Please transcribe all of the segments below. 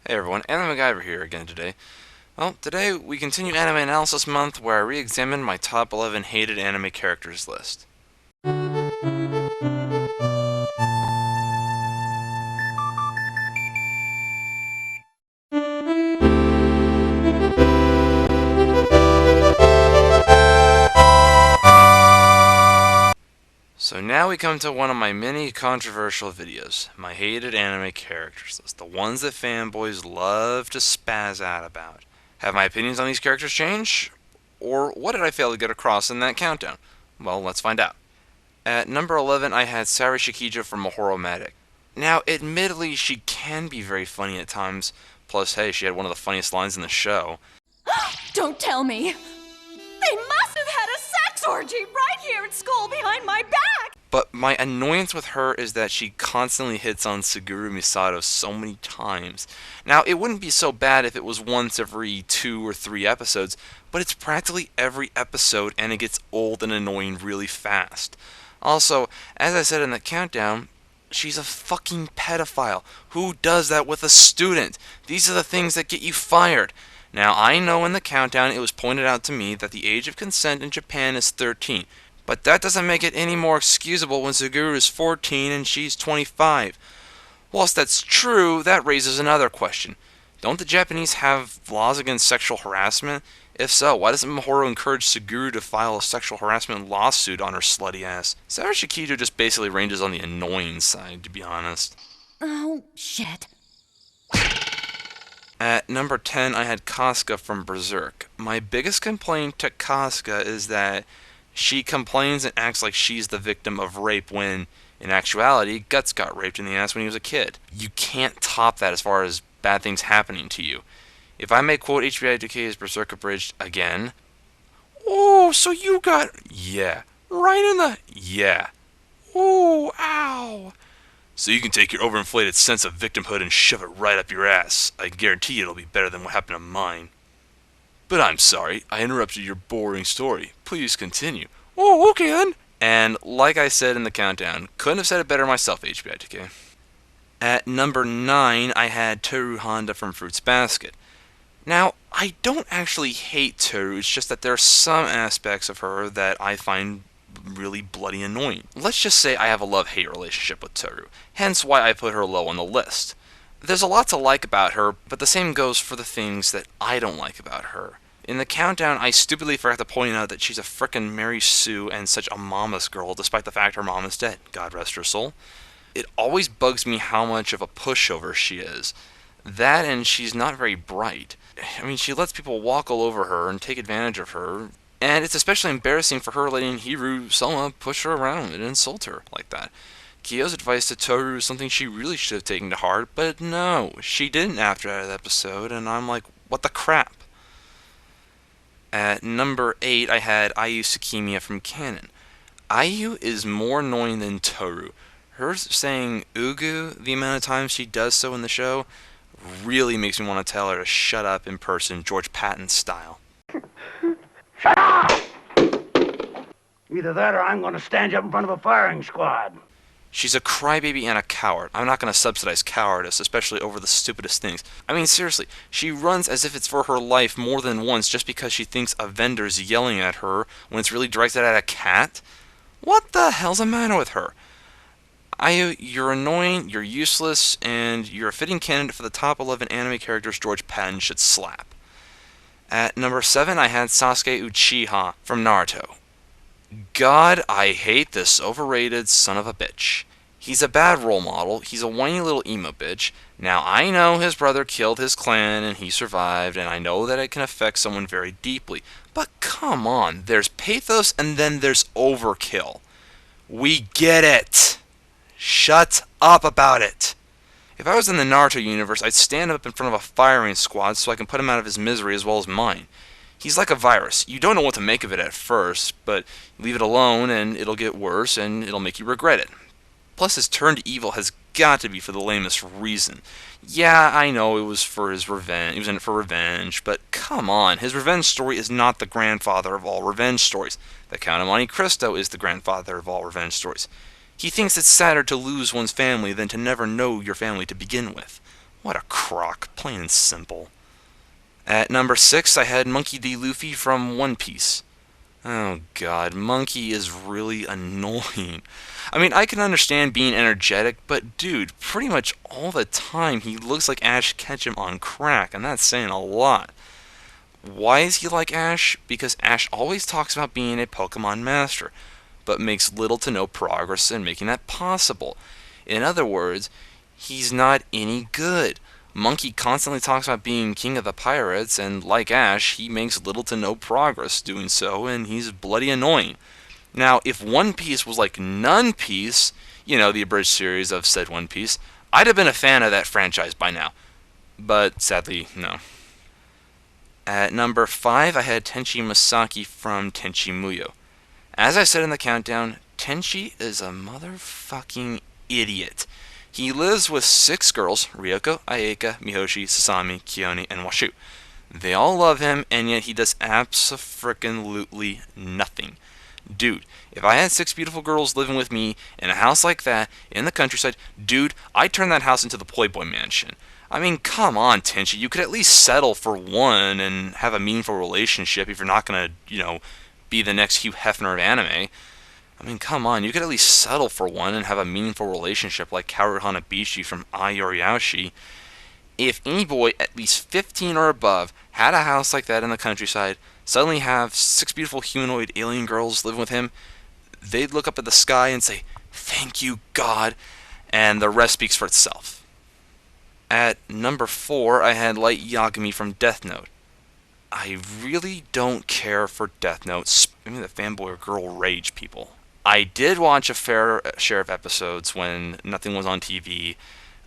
Hey everyone, Anime MacGyver here again today. Well, today we continue Anime Analysis Month where I re-examine my top 11 hated anime characters list. So now we come to one of my many controversial videos, my hated anime characters list, the ones that fanboys love to spaz out about. Have my opinions on these characters changed? Or what did I fail to get across in that countdown? Well, let's find out. At number 11, I had Sari Shaquita from Mahoromatic. Now, admittedly, she can be very funny at times, plus, hey, she had one of the funniest lines in the show. Don't tell me! They must have had a sex orgy right here at school behind my back! But my annoyance with her is that she constantly hits on Suguru Misato so many times. Now, it wouldn't be so bad if it was once every 2 or 3 episodes, but it's practically every episode and it gets old and annoying really fast. Also, as I said in the countdown, she's a fucking pedophile. Who does that with a student? These are the things that get you fired. Now, I know in the countdown it was pointed out to me that the age of consent in Japan is 13, but that doesn't make it any more excusable when Suguru is 14 and she's 25. Whilst that's true, that raises another question. Don't the Japanese have laws against sexual harassment? If so, why doesn't Mahoro encourage Suguru to file a sexual harassment lawsuit on her slutty ass? Sari Shaquita just basically ranges on the annoying side, to be honest. Oh, shit. At number 10, I had Casca from Berserk. My biggest complaint to Casca is that she complains and acts like she's the victim of rape when, in actuality, Guts got raped in the ass when he was a kid. You can't top that as far as bad things happening to you. If I may quote HBIDK's Berserk Abridged again, "Oh, so you got... yeah. Right in the... yeah. Oh, ow. So you can take your overinflated sense of victimhood and shove it right up your ass. I guarantee you it'll be better than what happened to mine. But I'm sorry, I interrupted your boring story. Please continue." "Oh, okay then." And like I said in the countdown, couldn't have said it better myself, HBIDK. At number 9, I had Toru Honda from Fruits Basket. Now, I don't actually hate Toru, it's just that there are some aspects of her that I find really bloody annoying. Let's just say I have a love-hate relationship with Toru, hence why I put her low on the list. There's a lot to like about her, but the same goes for the things that I don't like about her. In the countdown, I stupidly forgot to point out that she's a frickin' Mary Sue and such a mama's girl, despite the fact her mom is dead, God rest her soul. It always bugs me how much of a pushover she is. That and she's not very bright. I mean, she lets people walk all over her and take advantage of her, and it's especially embarrassing for her letting Hiru Soma push her around and insult her like that. Kyo's advice to Toru is something she really should have taken to heart, but no, she didn't after that episode, and I'm like, what the crap? At number 8, I had Ayu Tsukimiya from Canon. Ayu is more annoying than Toru. Her saying Ugu the amount of times she does so in the show really makes me want to tell her to shut up in person, George Patton style. Shut up! Either that or I'm going to stand you up in front of a firing squad. She's a crybaby and a coward. I'm not going to subsidize cowardice, especially over the stupidest things. I mean, seriously, she runs as if it's for her life more than once just because she thinks a vendor's yelling at her when it's really directed at a cat? What the hell's the matter with her? Ayu, you're annoying, you're useless, and you're a fitting candidate for the top 11 anime characters George Patton should slap. At number 7, I had Sasuke Uchiha from Naruto. God, I hate this overrated son of a bitch. He's a bad role model, he's a whiny little emo bitch. Now, I know his brother killed his clan and he survived, and I know that it can affect someone very deeply. But come on, there's pathos and then there's overkill. We get it. Shut up about it. If I was in the Naruto universe, I'd stand up in front of a firing squad so I can put him out of his misery as well as mine. He's like a virus. You don't know what to make of it at first, but leave it alone and it'll get worse and it'll make you regret it. Plus, his turn to evil has got to be for the lamest reason. Yeah, I know it was for his revenge. He was in it for revenge, but come on, his revenge story is not the grandfather of all revenge stories. The Count of Monte Cristo is the grandfather of all revenge stories. He thinks it's sadder to lose one's family than to never know your family to begin with. What a crock, plain and simple. At number 6, I had Monkey D. Luffy from One Piece. Oh god, Monkey is really annoying. I mean, I can understand being energetic, but dude, pretty much all the time he looks like Ash Ketchum on crack, and that's saying a lot. Why is he like Ash? Because Ash always talks about being a Pokemon master, but makes little to no progress in making that possible. In other words, he's not any good. Monkey constantly talks about being king of the pirates, and like Ash, he makes little to no progress doing so, and he's bloody annoying. Now, if One Piece was like None Piece, the abridged series of said One Piece, I'd have been a fan of that franchise by now. But sadly, no. At number 5, I had Tenchi Masaki from Tenchi Muyo. As I said in the countdown, Tenchi is a motherfucking idiot. He lives with 6 girls: Ryoko, Ayeka, Mihoshi, Sasami, Kione, and Washu. They all love him, and yet he does abso-frickin-lutely nothing. Dude, if I had 6 beautiful girls living with me in a house like that, in the countryside, dude, I'd turn that house into the Playboy Mansion. I mean, come on, Tenchi, you could at least settle for one and have a meaningful relationship if you're not gonna, be the next Hugh Hefner of anime. I mean, come on, you could at least settle for one and have a meaningful relationship like Kaoru Hanabishi from Ai Yoriyashi. If any boy at least 15 or above had a house like that in the countryside, suddenly have 6 beautiful humanoid alien girls living with him, they'd look up at the sky and say, "Thank you, God," and the rest speaks for itself. At number 4, I had Light Yagami from Death Note. I really don't care for Death Note. I mean, the fanboy or girl rage people. I did watch a fair share of episodes when nothing was on TV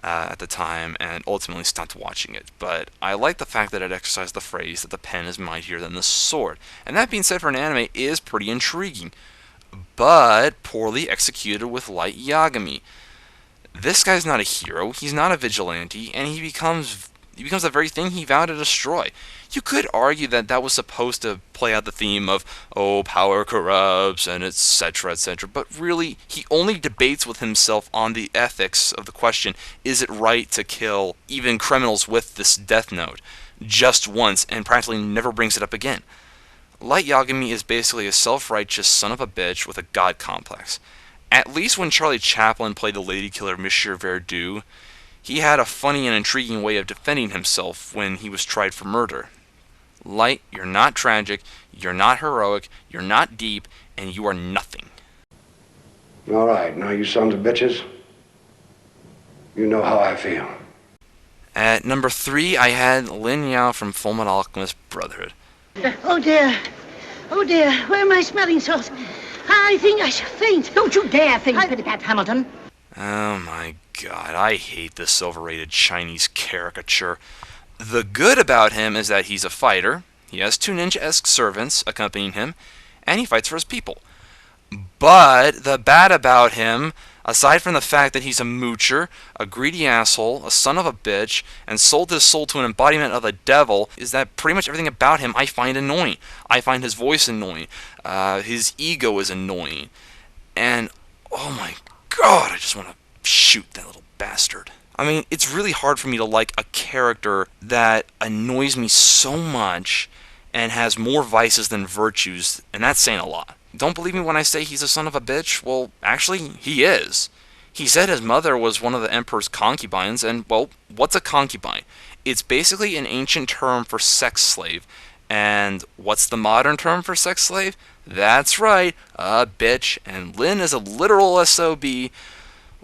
at the time, and ultimately stopped watching it. But I like the fact that it exercised the phrase that the pen is mightier than the sword. And that being said, for an anime, it is pretty intriguing, but poorly executed with Light Yagami. This guy's not a hero, he's not a vigilante, and he becomes the very thing he vowed to destroy. You could argue that was supposed to play out the theme of, oh, power corrupts, and etc., etc., but really, he only debates with himself on the ethics of the question, is it right to kill even criminals with this Death Note, just once, and practically never brings it up again. Light Yagami is basically a self-righteous son of a bitch with a god complex. At least when Charlie Chaplin played the lady killer Monsieur Verdoux, he had a funny and intriguing way of defending himself when he was tried for murder. Light, you're not tragic, you're not heroic, you're not deep, and you are nothing. All right, now you sons of bitches, you know how I feel. At number 3, I had Lin Yao from Fullmetal Alchemist Brotherhood. Oh dear, where am I smelling sauce? I think I shall faint. Don't you dare think, Pittypat Hamilton. Oh my god, I hate this overrated Chinese caricature. The good about him is that he's a fighter, he has 2 ninja-esque servants accompanying him, and he fights for his people. But the bad about him, aside from the fact that he's a moocher, a greedy asshole, a son of a bitch, and sold his soul to an embodiment of the devil, is that pretty much everything about him I find annoying. I find his voice annoying. His ego is annoying. And, oh my god, I just want to shoot that little bastard. I mean, it's really hard for me to like a character that annoys me so much and has more vices than virtues, and that's saying a lot. Don't believe me when I say he's a son of a bitch? Well, actually, he is. He said his mother was one of the emperor's concubines, and, well, what's a concubine? It's basically an ancient term for sex slave. And what's the modern term for sex slave? That's right, a bitch, and Lin is a literal SOB.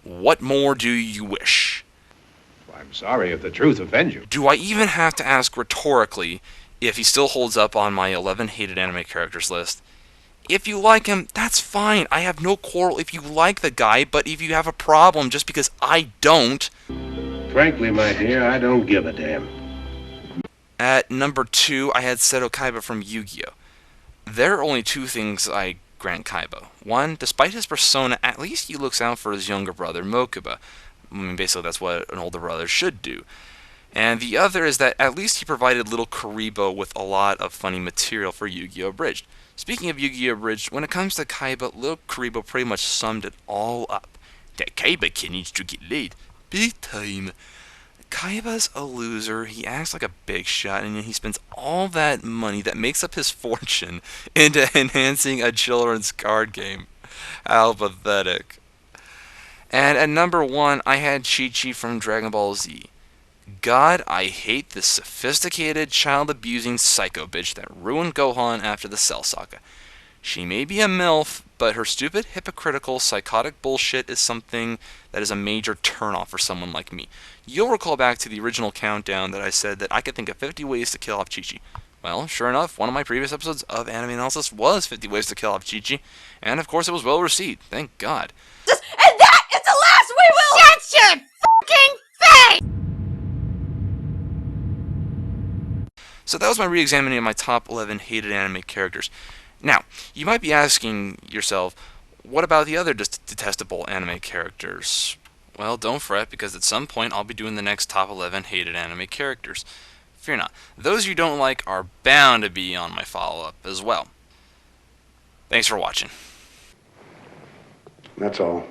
What more do you wish? I'm sorry if the truth offends you. Do I even have to ask rhetorically if he still holds up on my 11 hated anime characters list? If you like him, that's fine. I have no quarrel if you like the guy, but if you have a problem just because I don't... Frankly, my dear, I don't give a damn. At number 2, I had Seto Kaiba from Yu-Gi-Oh! There are only 2 things I grant Kaiba. One, despite his persona, at least he looks out for his younger brother, Mokuba. I mean, basically that's what an older brother should do. And the other is that at least he provided little Karibo with a lot of funny material for Yu-Gi-Oh! Abridged. Speaking of Yu-Gi-Oh! Abridged, when it comes to Kaiba, little Karibo pretty much summed it all up. That Kaiba kid needs to get laid. Big time. Kaiba's a loser, he acts like a big shot, and he spends all that money that makes up his fortune into enhancing a children's card game. How pathetic. And at number 1, I had Chi-Chi from Dragon Ball Z. God, I hate this sophisticated, child-abusing psycho bitch that ruined Gohan after the Cell Saga. She may be a MILF, but her stupid, hypocritical, psychotic bullshit is something that is a major turnoff for someone like me. You'll recall back to the original countdown that I said that I could think of 50 ways to kill off Chi-Chi. Well, sure enough, one of my previous episodes of Anime Analysis was 50 ways to kill off Chi-Chi, and of course it was well received, thank God. And that is the last we will— Shut your fucking face! So that was my re-examining of my top 11 hated anime characters. Now, you might be asking yourself, what about the other detestable anime characters? Well, don't fret, because at some point I'll be doing the next top 11 hated anime characters. Fear not. Those you don't like are bound to be on my follow-up as well. Thanks for watching. That's all.